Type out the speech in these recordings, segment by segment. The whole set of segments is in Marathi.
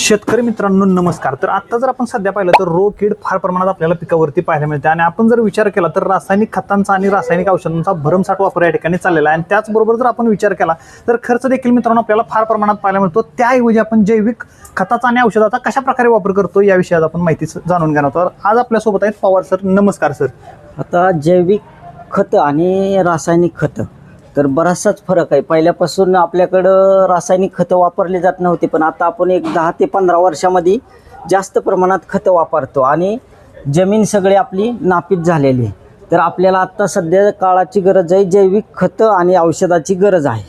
शेतकरी मित्रांनो नमस्कार। तर आता जर आपण सध्या पाहिलं तर रोग कीड फार प्रमाणात आपल्याला पिकावरती पाहायला मिळते आणि आपण जर विचार केला तर रासायनिक खतांचा आणि रासायनिक औषधांचा भरमसाठ वापर या ठिकाणी चाललेला आहे आणि त्याचबरोबर जर आपण विचार केला तर खर्च देखील मित्रांनो आपल्याला फार प्रमाणात पाहायला मिळतो। त्याऐवजी आपण जैविक खताचा आणि औषधाचा कशा प्रकारे वापर करतो या विषयात आपण माहिती जाणून घेणार आहोत। आज आपल्या सोबत आहेत पवार सर। नमस्कार सर। आता जैविक खत आणि रासायनिक खत तर बराचसाच फरक आहे। पहिल्यापासून आपल्याकडं रासायनिक खतं वापरली जात नव्हती, पण आता आपण एक 10 ते 15 वर्षामध्ये जास्त प्रमाणात खतं वापरतो आणि जमीन सगळी आपली नापीक झालेली आहे। तर आपल्याला आत्ता सध्या काळाची गरज आहे, जैविक खतं आणि औषधाची गरज आहे।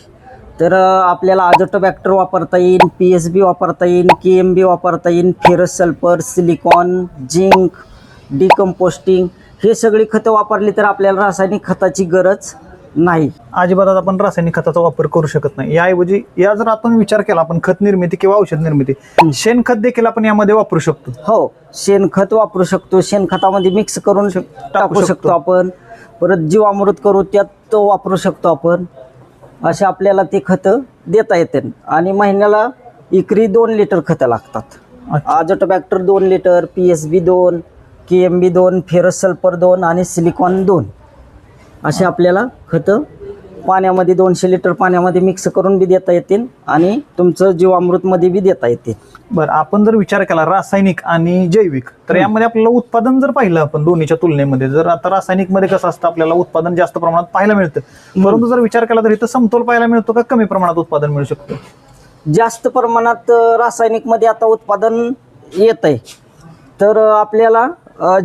तर आपल्याला अझोटोबॅक्टर वापरता येईल, PSB वापरता येईल, KMB वापरता येईल, फेरस सल्फर, सिलिकॉन, झिंक, डिकम्पोस्टिंग हे सगळी खतं वापरली तर आपल्याला रासायनिक खताची गरज नाही। अजिबात आपण रासायनिक खताचा वापर करू शकत नाही। याऐवजी या जर आपण विचार केला आपण खत निर्मिती किंवा औषध निर्मिती, शेणखत देखील आपण यामध्ये वापरू शकतो। हो, शेणखत वापरू शकतो, शेणखतामध्ये मिक्स करून टाकू शकतो आपण। परत जीवामृत करू त्यात तो वापरू शकतो आपण। असे आपल्याला ते खतं देता येते आणि महिन्याला एकरी 2 लिटर खतं लागतात। अझोटोबॅक्टर 2 litre, PSB 2, KMB 2, ferrous sulphur 2 आणि सिलिकॉन 2 असे आपल्याला खतं पाण्यामध्ये 200 लिटर पाण्यामध्ये मिक्स करून बी देता येतील आणि तुमचं जीवामृतमध्ये बी देता येतील। बरं, आपण जर विचार केला रासायनिक आणि जैविक तर यामध्ये आपल्याला उत्पादन जर पाहिलं आपण दोन्हीच्या तुलनेमध्ये, जर आता रासायनिक मध्ये कसं असतं आपल्याला उत्पादन जास्त प्रमाणात पाहायला मिळतं, परंतु जर विचार केला तर इथं समतोल पाहायला मिळतो का कमी प्रमाणात उत्पादन मिळू शकतं? जास्त प्रमाणात रासायनिक मध्ये आता उत्पादन येत आहे। तर आपल्याला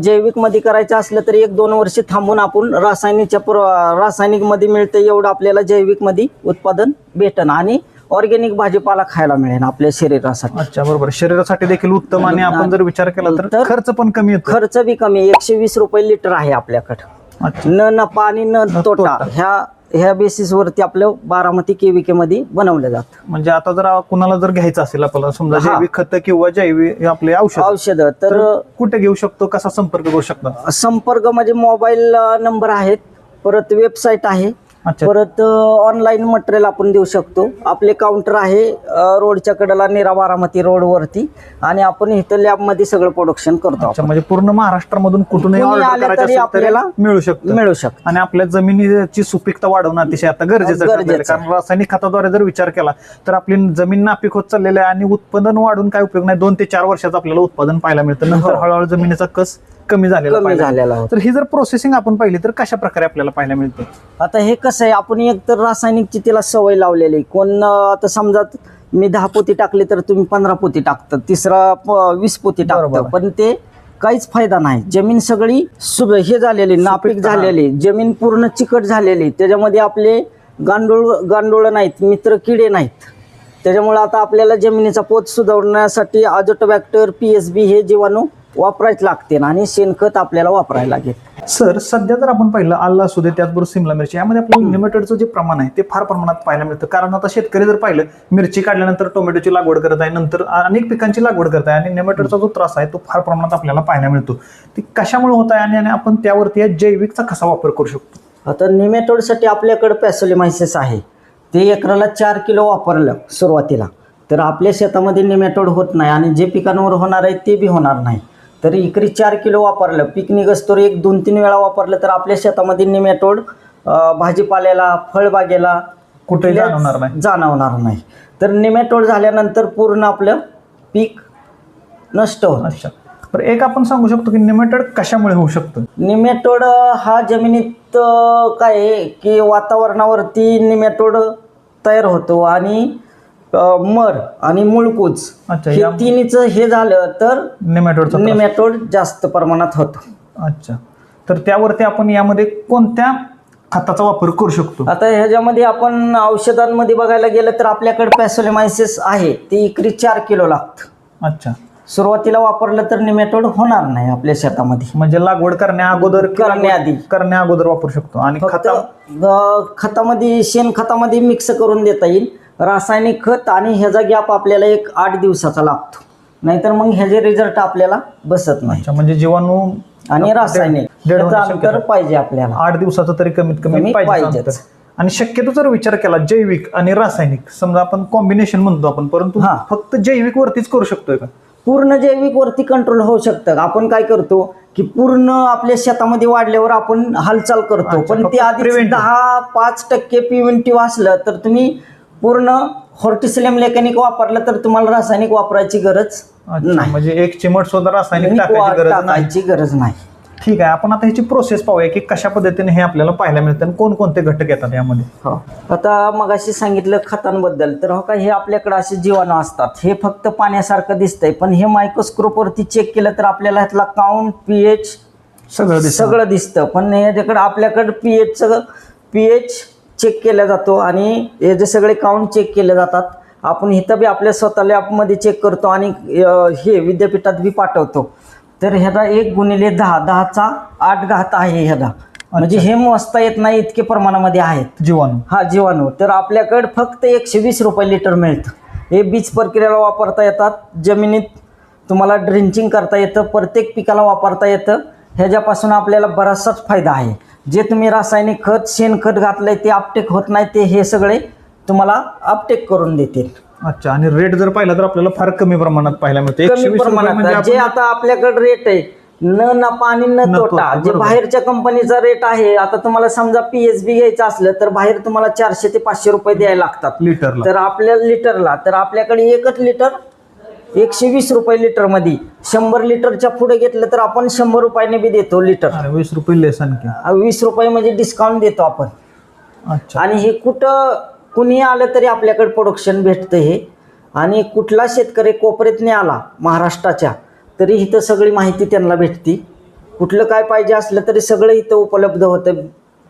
जैविक मध्ये करायचं असलं तर 1-2 वर्ष थांबून आपण रासायनिक मध्ये मिळतं एवढं आपल्याला जैविक मध्ये उत्पादन भेटन आणि ऑर्गॅनिक भाजीपाला खायला मिळेल आपल्या शरीरासाठी। अच्छा, बरोबर, शरीरासाठी देखील उत्तम आणि आपण जर विचार केला तर खर्च पण कमी येतो। खर्च बी कमी, 120 रुपये लिटर आहे आपल्याकडं। न नफा आणि न तोटा ह्या बेसिसवरती आपलं बारामती KVK मध्ये बनवलं जातं। म्हणजे आता जर कुणाला जर घ्यायचं असेल आपल्याला समजा जैविक खत किंवा जैविक आपले औषध तर कुठे घेऊ शकतो, कसा संपर्क करू शकतो? संपर्क म्हणजे मोबाईल नंबर आहेत, परत वेबसाईट आहे, परत ऑनलाईन मटेरियल आपण देऊ शकतो। आपले काउंटर आहे रोडच्या कडेला नीरा बारामती रोडवरती आणि आपण इथं लॅबमध्ये सगळं प्रोडक्शन करतो। म्हणजे पूर्ण महाराष्ट्रामधून कुठूनही ऑर्डर करायचं असेल आपल्याला मिळू शकतं आणि आपल्या जमिनीची सुपीकता वाढवणं अतिशय आता गरजेचं आहे, कारण रासायनिक खताद्वारे जर विचार केला तर आपली जमीन नापीक होत चाललेली आहे आणि उत्पादन वाढून काय उपयोग नाही। 2 ते 4 वर्षाचं आपल्याला उत्पादन पाहायला मिळतं, नंतर हळूहळू जमिनीचा कस कमी झालेला। तर ही जर प्रोसेसिंग आपण पाहिली तर कशा प्रकारे आपल्याला पाहायला मिळते? आता हे कसं आहे, आपण एक तर रासायनिकची तिला सवय लावलेली, कोण आता समजा मी 10 पोती टाकली तर तुम्ही 15 पोती टाकतात, तिसरा 20 पोती टाकतं, पण ते काहीच फायदा नाही। जमीन सगळी हे झालेली, नापीक झालेली, जमीन पूर्ण चिकट झालेली, त्याच्यामध्ये आपले गांडूळ नाहीत, मित्र किडे नाहीत। त्याच्यामुळे आता आपल्याला जमिनीचा पोत सुधारण्यासाठी अझोटोबॅक्टर, PSB हे जीवाणू वापरायच लागते आणि शेणखत आपल्याला वापरायला लागेल। सर, सध्या जर आपण पाहिलं आलं असू दे त्याचबरोबर सिमला मिरची यामध्ये आपल्याला नेमॅटोडचं जे प्रमाण आहे ते फार प्रमाणात पाहायला मिळतं, कारण आता शेतकरी जर पाहिलं मिरची काढल्यानंतर टोमॅटोची लागवड करत आहे, नंतर अनेक पिकांची लागवड करत आहे आणि नेमॅटोडचा जो त्रास आहे तो फार प्रमाणात आपल्याला पाहायला मिळतो। ती कशामुळे होत आहे आणि आपण त्यावरती जैविकचा कसा वापर करू शकतो? आता नेमॅटोडसाठी आपल्याकडे पॅसोलिमायसिस आहे, ते एकराला 4 किलो वापरलं सुरुवातीला तर आपल्या शेतामध्ये नेमॅटोड होत नाही आणि जे पिकांवर होणार आहे ते बी होणार नाही। तर एकरी 4 किलो वापरलं, पीक निघस्तोवर 1-2-3 वेळा वापरलं तर आपल्या शेतामध्ये नेमॅटोड भाजीपाल्याला, फळबागेला कुठे जाणवणार नाही। तर नेमॅटोड झाल्यानंतर पूर्ण आपलं पीक नष्ट होतं। अच्छा, तर एक आपण सांगू शकतो की नेमॅटोड कशामुळे होऊ शकतं? नेमॅटोड हा जमिनीत काय आहे की वातावरणावरती नेमॅटोड तयार होतो आणि मर आणि मुळकूज हे तिन्हीचं हे झालं तर नेमॅटोड जास्त प्रमाणात होतो। अच्छा, तर त्यावरती आपण यामध्ये कोणत्या खताचा वापर करू शकतो? आता ह्याच्यामध्ये आपण औषधांमध्ये बघायला गेलं तर आपल्याकडे पॅसोलिमायसिस आहे, ते एकरी 4 किलो लागतं। अच्छा, सुरुवातीला वापरलं तर नेमॅटोड होणार नाही आपल्या शेतामध्ये, म्हणजे लागवड करण्या अगोदर वापरू शकतो। आणि खतामध्ये शेणखतामध्ये मिक्स करून देता येईल रासायनिक खत आणि ह्याचा गॅप आपल्याला 8 दिवसाचा लागतो, नाहीतर मग ह्याचे रिझल्ट आपल्याला बसत नाही। म्हणजे जीवाणू आणि रासायनिक अंतर पाहिजे आपल्याला, 8 दिवसाचं तरी कमीत कमी पाहिजे। आणि शक्यतो जर विचार केला जैविक आणि रासायनिक, समजा आपण कॉम्बिनेशन म्हणतो आपण, परंतु हा. फक्त जैविक वरतीच करू शकतोय का? पूर्ण जैविक वरती कंट्रोल होऊ शकतं. आपण काय करतो की पूर्ण आपल्या शेतामध्ये वाढल्यावर आपण हालचाल करतो, अच्छा, पण फक्त ते आधी preventive. 10-5% प्रिव्हेंटिव्ह असलं तर तुम्ही पूर्ण हॉर्टिसिलियम लेकॅनिक वापरलं तर तुम्हाला रासायनिक वापरायची गरज अच्छा, नाही. म्हणजे एक चिमट सुद्धा रासायनिक टाकायची गरज नाही. टाकायची गरज नाही. ठीक आहे, आपण आता ह्याची प्रोसेस पाहूया की कशा पद्धतीने हे आपल्याला पाहायला मिळतं आणि कोणकोणते घटक येतात यामध्ये. हो. आता मगाशी सांगितलं खतांबद्दल, तर हो का हे आपल्याकडे असे जीवाणू असतात. हे फक्त पाण्यासारखं दिसतंय, पण हे मायक्रोस्कोपवरती चेक केलं तर आपल्याला ह्यातला काउंट, पीएच सगळं दिसतं. पण याच्याकडे आपल्याकडे पीएच चेक केला जातो आणि हे जे सगळे काउंट चेक केले जातात. आपण इथं बी आपल्या स्वतः लॅबमध्ये चेक करतो आणि हे विद्यापीठात बी पाठवतो. तर ह्याला 1×10, 10चा 8 घात आहे ह्याला. म्हणजे हे मोजता येत नाही इतके प्रमाणामध्ये आहेत जीवाणू. हा जीवाणू. तर आपल्याकडे फक्त 120 रुपये लिटर मिळतं. हे बीज प्रक्रियेला वापरता येतात, जमिनीत तुम्हाला ड्रिंचिंग करता येतं, प्रत्येक पिकाला वापरता येतं. ह्याच्यापासून आपल्याला बराचसाच फायदा आहे. जे तुम्ही रासायनिक खत, शेणखत घातलंय ते अपटेक होत नाही, ते हे सगळे तुम्हाला अपटेक करून देतील. अच्छा, आणि रेट जर पाहिला तर आपल्याला फार कमी प्रमाणात पाहायला मिळते. कमी प्रमाणात. जे आता आपल्याकडे रेट आहे न नफा आणि न तोटा, जे बाहेरच्या कंपनीचा रेट आहे. आता तुम्हाला समजा पीएचबी घ्यायचं असलं तर बाहेर तुम्हाला 400 ते 500 रुपये द्यायला लागतात लिटरला. तर आपल्या लिटरला, तर आपल्याकडे एकच लिटर 120 रुपये लिटर मध्ये. 100 लिटरच्या पुढे घेतलं तर आपण 100 रुपयाने बी देतो लिटर. 20 रुपये लेस आणखी. 20 रुपये म्हणजे डिस्काउंट देतो आपण. अच्छा, आणि हे कुणी आलं तरी आपल्याकडे प्रोडक्शन भेटतं हे. आणि कुठला शेतकरी कोपऱ्यातने आला महाराष्ट्राच्या तरी इथं सगळी माहिती त्यांना भेटती. कुठलं काय पाहिजे असलं तरी सगळं इथं उपलब्ध होतं.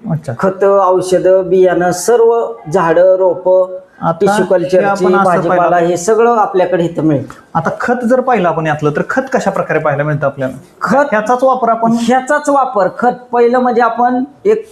अच्छा. खतं, औषधं, बियाणं, सर्व झाडं, रोपं, आता टिश्यू हे कल्चरची, आपण असं भाजीपाला, पाहिलं. हे सगळं आपल्याकडे इथं मिळतं. आता खत जर पाहिलं आपण यातलं तर खत कशा प्रकारे पाहायला मिळतं आपल्याला? खत ह्याचाच वापर आपण ह्याचाच वापर. खत पहिलं म्हणजे आपण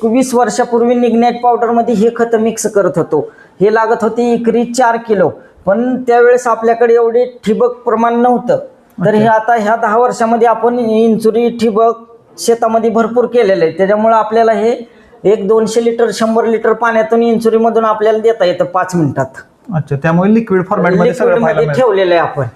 20 वर्षापूर्वी निग्नेट पावडरमध्ये हे खत मिक्स करत होतो. हे लागत होते एकरी 4 किलो, पण त्यावेळेस आपल्याकडे एवढे ठिबक प्रमाण नव्हतं. तर हे आता ह्या 10 वर्षामध्ये आपण इंचुरी ठिबक शेतामध्ये भरपूर केलेलं आहे. त्याच्यामुळं आपल्याला हे 200 लिटर 100 लिटर पाण्यातून इंचुरीमधून आपल्याला देता येतं 5 मिनिटात. अच्छा, त्यामुळे लिक्विड फॉर्मॅटमध्ये सगळं पाहायला मिळतं. ठेवलेलं आहे आपण.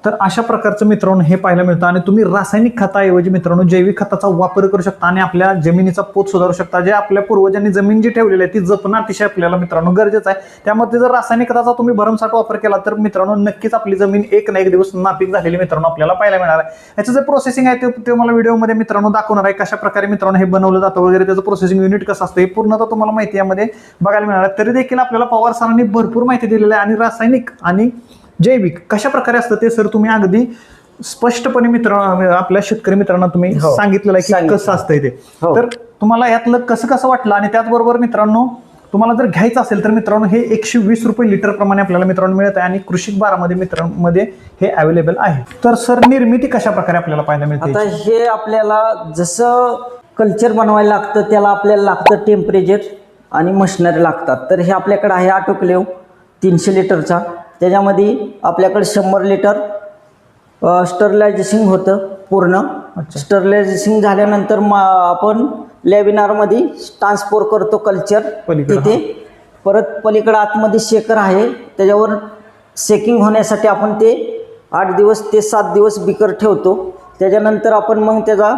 तर अशा प्रकारचं मित्रांनो हे पाहायला मिळतं. आणि तुम्ही रासायनिक खताऐवजी मित्रांनो जैविक खताचा वापर करू शकता आणि आपल्या जमिनीचा पोत सुधारू शकता. जे आपल्या पूर्वजांनी जमीन जी ठेवलेली आहे ती जपणं अतिशय आपल्याला मित्रांनो गरजेचं आहे. त्यामध्ये जर रासायनिक खताचा तुम्ही भरमसाठ वापर केला तर मित्रांनो नक्कीच आपली जमीन एक ना एक दिवस नापीक झालेली मित्रांनो आपल्याला पाहायला मिळणार आहे. याचं जे प्रोसेसिंग आहे ते मला व्हिडिओमध्ये मित्रांनो दाखवणार आहे. कशा प्रकारे मित्रांनो हे बनवलं जातं वगैरे, त्याचं प्रोसेसिंग युनिट कसं असतं हे पूर्णतः तुम्हाला माहिती यामध्ये बघायला मिळणार आहे. तरी देखील आपल्याला पवार सरांनी भरपूर माहिती दिलेली आहे. आणि रासायनिक आणि जैविक कशा प्रकारे असतं ते सर तुम्ही अगदी स्पष्टपणे आपल्या शेतकरी मित्रांना तुम्ही सांगितलेलं आहे की कसं असतंय ते. तर तुम्हाला यातलं कसं वाटलं, आणि त्याचबरोबर मित्रांनो तुम्हाला जर घ्यायचं असेल तर मित्रांनो हे 120 रुपये लिटर प्रमाणे आपल्याला मित्रांनो मिळत आहे. आणि कृषी 12 मित्रांमध्ये हे अवेलेबल आहे. तर सर निर्मिती कशा प्रकारे आपल्याला पाहायला मिळते? आता हे आपल्याला जसं कल्चर बनवायला लागतं त्याला आपल्याला लागतं टेम्परेचर आणि मशिनरी लागतात. तर हे आपल्याकडे आहे ऑटोक्लेव्ह 300 लिटरचा. त्याच्यामध्ये आपल्याकडे 100 लिटर स्टरलायझेशन होतं पूर्ण. स्टरलायझेशन झाल्यानंतर आपण लॅबिनारमध्ये ट्रान्सपोर्ट करतो कल्चर तिथे. परत पलीकडे आतमध्ये शेकर आहे, त्याच्यावर शेकिंग होण्यासाठी आपण ते 8 दिवस ते 7 दिवस बिकर ठेवतो. त्याच्यानंतर आपण मग त्याचा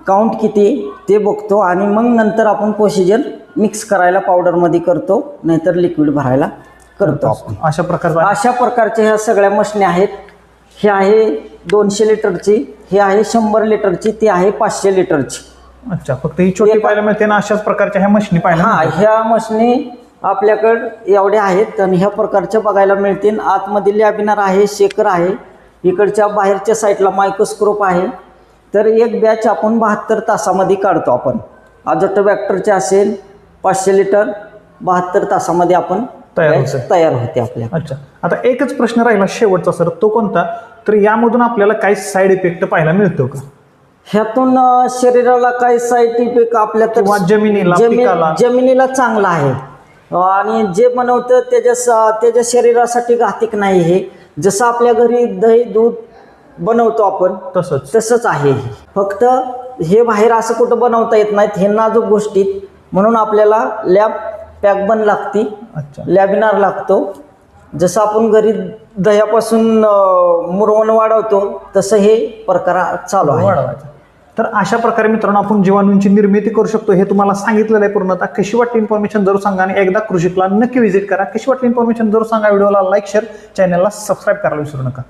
काउंट किती ते बघतो आणि मग नंतर आपण प्रोसिजर मिक्स करायला पावडरमध्ये करतो, नाहीतर लिक्विड भरायला करतो आपण. अशा प्रकारच्या ह्या सगळ्या मशनी आहेत. हे आहे 200 लिटरची, हे आहे 100 लिटरची, ती आहे 500 लिटरची. अच्छा, फक्त ही छोटी पाहायला मिळते ना अशाच प्रकारच्या ह्या मशनी पाहायला? हा, ह्या मशनी आपल्याकडे एवढ्या आहेत आणि ह्या प्रकारच्या बघायला मिळतील. आतमध्ये लॅबिनार आहे, शेकर आहे, इकडच्या बाहेरच्या साईडला मायक्रोस्कोप आहे. तर एक बॅच आपण 72 तासामध्ये काढतो आपण. अझोटोबॅक्टरचे असेल 500 लिटर 72 तासामध्ये आपण तयार होते आपल्या. अच्छा, आता एकच प्रश्न राहिला शेवटचा सर, तो कोणता? तर यामधून आपल्याला काही साईड इफेक्ट पाहायला मिळतो का? ह्यातून शरीराला काही साईड इफेक्ट आपल्या जमिनीला चांगला आहे. आणि जे बनवतं त्याच्या शरीरासाठी घातक नाही. हे जसं आपल्या घरी दही दूध बनवतो आपण तसंच आहे. फक्त हे बाहेर असं कुठं बनवता येत नाहीत, हे नाजूक गोष्टीत. म्हणून आपल्याला लॅब पॅकबन लागती, अच्छा. लॅबिनार लागतो. जसं आपण घरी दह्यापासून मुरवण वाढवतो तसं हे प्रकार चालू आहे. वाढवायचं. तर अशा प्रकारे मित्रांनो आपण जीवाणूंची निर्मिती करू शकतो हे तुम्हाला सांगितलेलं आहे पूर्णतः. कशी वाटली इन्फॉर्मेशन जरूर सांगा आणि एकदा कृषीकला नक्की व्हिजिट करा. कशी वाटली इन्फॉर्मेशन जरूर सांगा. व्हिडिओला लाईक शेअर, चॅनलला सबस्क्राईब करायला विसरू नका.